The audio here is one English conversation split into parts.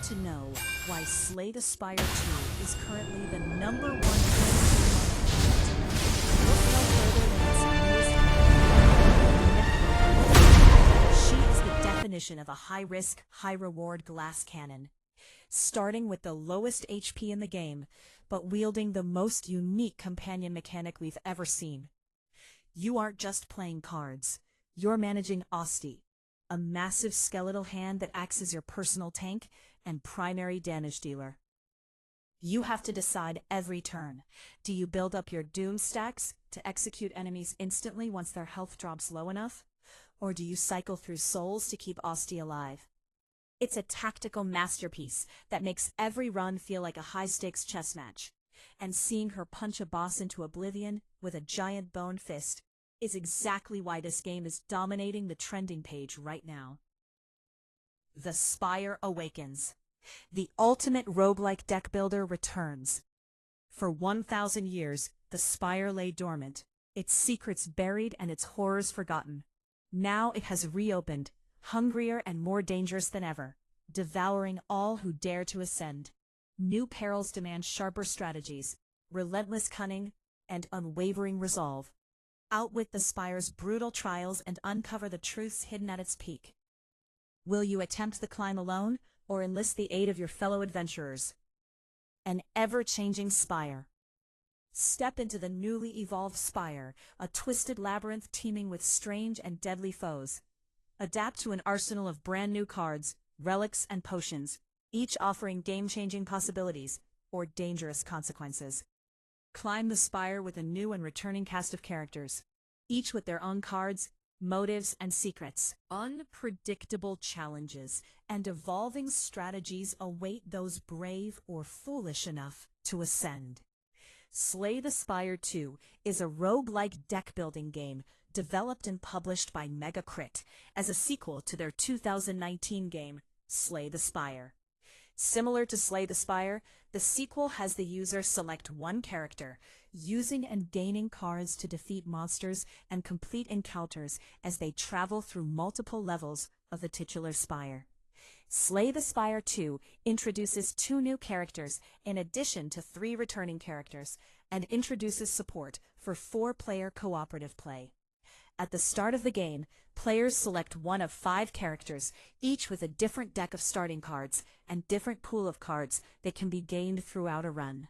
to know why Slay the Spire 2 is currently the #1 game on the internet? Look no further than its newest Necrobinder. She is the definition of a high-risk, high-reward glass cannon. Starting with the lowest HP in the game, but wielding the most unique companion mechanic we've ever seen. You aren't just playing cards, you're managing Osty, a massive skeletal hand that acts as your personal tank and primary damage dealer. You have to decide every turn. Do you build up your doom stacks to execute enemies instantly once their health drops low enough? Or do you cycle through souls to keep Osty alive? It's a tactical masterpiece that makes every run feel like a high-stakes chess match. And seeing her punch a boss into oblivion with a giant bone fist is exactly why this game is dominating the trending page right now. The Spire awakens. The ultimate roguelike deck builder returns. For 1,000 years, the Spire lay dormant, its secrets buried and its horrors forgotten. Now it has reopened, hungrier and more dangerous than ever, devouring all who dare to ascend. New perils demand sharper strategies, relentless cunning, and unwavering resolve. Outwit the Spire's brutal trials and uncover the truths hidden at its peak. Will you attempt the climb alone, or enlist the aid of your fellow adventurers? An ever-changing Spire. Step into the newly evolved Spire, a twisted labyrinth teeming with strange and deadly foes. Adapt to an arsenal of brand new cards, relics, and potions, each offering game-changing possibilities or dangerous consequences. Climb the Spire with a new and returning cast of characters, each with their own cards, motives, and secrets. Unpredictable challenges and evolving strategies await those brave or foolish enough to ascend. Slay the Spire 2 is a roguelike deck-building game developed and published by Megacrit as a sequel to their 2019 game, Slay the Spire. Similar to Slay the Spire, the sequel has the user select one character, using and gaining cards to defeat monsters and complete encounters as they travel through multiple levels of the titular Spire. Slay the Spire 2 introduces 2 new characters in addition to 3 returning characters, and introduces support for 4-player cooperative play. At the start of the game, players select one of 5 characters, each with a different deck of starting cards and different pool of cards that can be gained throughout a run.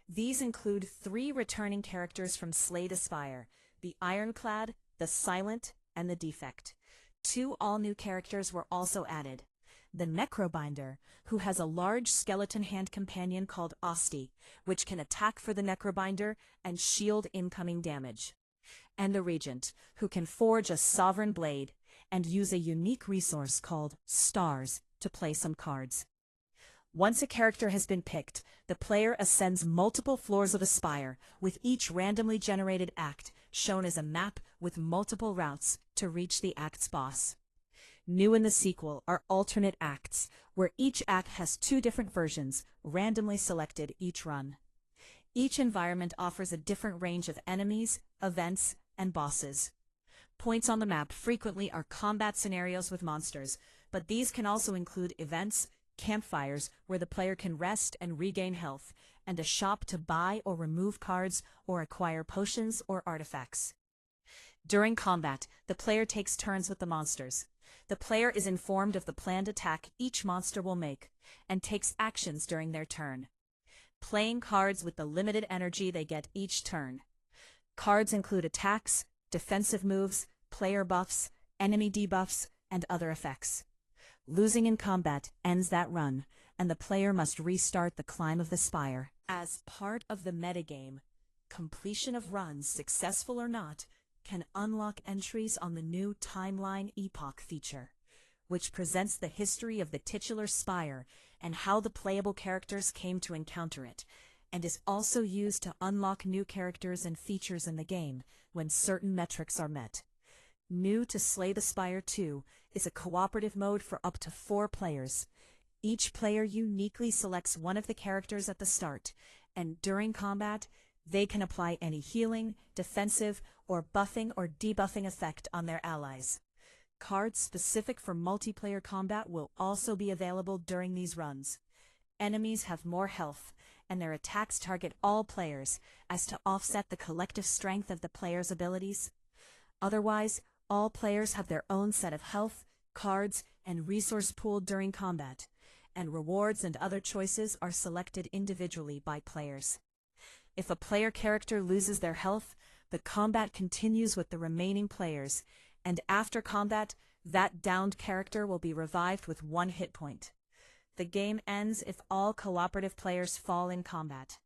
These include 3 returning characters from Slay the Spire: the Ironclad, the Silent, and the Defect. 2 all-new characters were also added: the Necrobinder, who has a large skeleton hand companion called Osty, which can attack for the Necrobinder and shield incoming damage; and the Regent, who can forge a sovereign blade and use a unique resource called Stars to play some cards. Once a character has been picked, the player ascends multiple floors of the Spire, with each randomly generated act shown as a map with multiple routes to reach the act's boss. New in the sequel are alternate acts, where each act has 2 different versions, randomly selected each run. Each environment offers a different range of enemies, events, and bosses. Points on the map frequently are combat scenarios with monsters, but these can also include events, campfires where the player can rest and regain health, and a shop to buy or remove cards or acquire potions or artifacts. During combat, the player takes turns with the monsters. The player is informed of the planned attack each monster will make, and takes actions during their turn. Playing cards with the limited energy they get each turn. Cards include attacks, defensive moves, player buffs, enemy debuffs, and other effects. Losing in combat ends that run, and the player must restart the climb of the Spire. As part of the metagame, completion of runs, successful or not, can unlock entries on the new Timeline Epoch feature, which presents the history of the titular Spire and how the playable characters came to encounter it, and is also used to unlock new characters and features in the game when certain metrics are met. New to Slay the Spire 2 is a cooperative mode for up to 4 players. Each player uniquely selects one of the characters at the start, and during combat, they can apply any healing, defensive, or buffing or debuffing effect on their allies. Cards specific for multiplayer combat will also be available during these runs. Enemies have more health, and their attacks target all players, as to offset the collective strength of the player's abilities. Otherwise, all players have their own set of health, cards, and resource pool during combat, and rewards and other choices are selected individually by players. If a player character loses their health, the combat continues with the remaining players, and after combat, that downed character will be revived with 1 hit point. The game ends if all cooperative players fall in combat.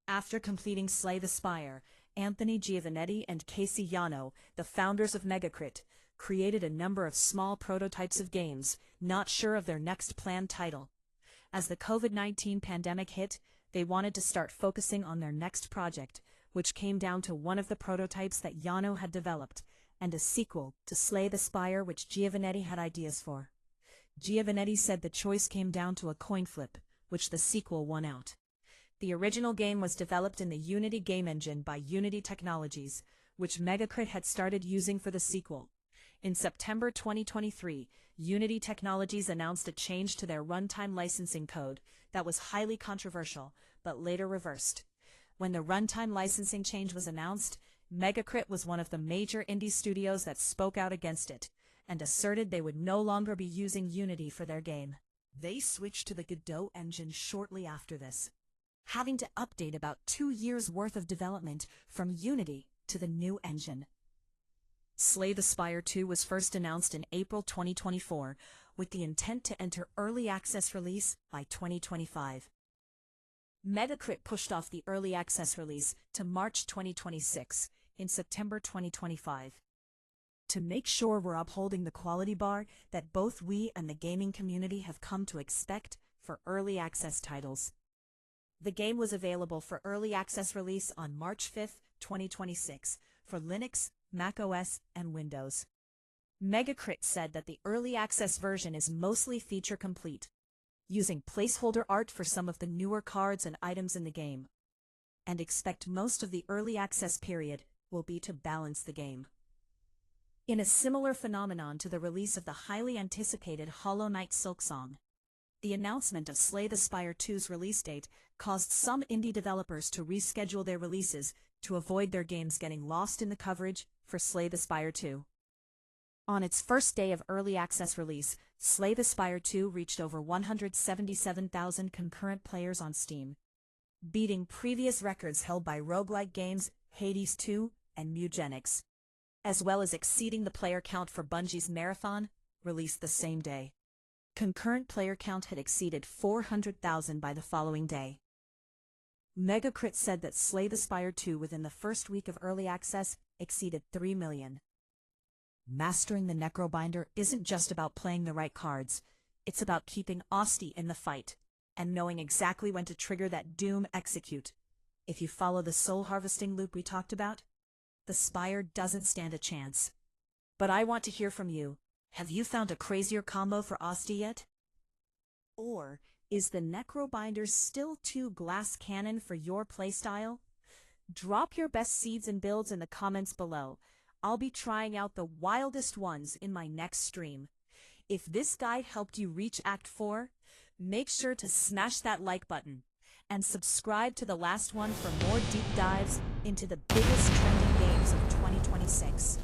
After completing Slay the Spire, Anthony Giovanetti and Casey Yano, the founders of Megacrit, created a number of small prototypes of games, not sure of their next planned title. As the COVID-19 pandemic hit, they wanted to start focusing on their next project, which came down to one of the prototypes that Yano had developed, and a sequel to Slay the Spire which Giovanetti had ideas for. Giovanetti said the choice came down to a coin flip, which the sequel won out. The original game was developed in the Unity game engine by Unity Technologies, which Megacrit had started using for the sequel. In September 2023, Unity Technologies announced a change to their runtime licensing code that was highly controversial, but later reversed. When the runtime licensing change was announced, Megacrit was one of the major indie studios that spoke out against it, and asserted they would no longer be using Unity for their game. They switched to the Godot engine shortly after this, having to update about 2 years' worth of development from Unity to the new engine. Slay the Spire 2 was first announced in April 2024, with the intent to enter early access release by 2025. Megacrit pushed off the early access release to March 2026, in September 2025. To make sure we're upholding the quality bar that both we and the gaming community have come to expect for early access titles. The game was available for early access release on March 5, 2026, for Linux, macOS, and Windows. Megacrit said that the early access version is mostly feature complete, using placeholder art for some of the newer cards and items in the game, and expect most of the early access period will be to balance the game. In a similar phenomenon to the release of the highly anticipated Hollow Knight Silksong, the announcement of Slay the Spire 2's release date caused some indie developers to reschedule their releases to avoid their games getting lost in the coverage for Slay the Spire 2. On its first day of early access release, Slay the Spire 2 reached over 177,000 concurrent players on Steam, beating previous records held by roguelike games Hades 2 and Mugenics, as well as exceeding the player count for Bungie's Marathon, released the same day. Concurrent player count had exceeded 400,000 by the following day. Megacrit said that Slay the Spire 2 within the first week of early access exceeded 3 million. Mastering the Necrobinder isn't just about playing the right cards, it's about keeping Osty in the fight, and knowing exactly when to trigger that Doom execute. If you follow the soul harvesting loop we talked about, the Spire doesn't stand a chance. But I want to hear from you. Have you found a crazier combo for Osty yet? Or is the Necrobinder still too glass cannon for your playstyle? Drop your best seeds and builds in the comments below. I'll be trying out the wildest ones in my next stream. If this guide helped you reach Act 4, make sure to smash that like button and subscribe to the last one for more deep dives into the biggest trending games of 2026.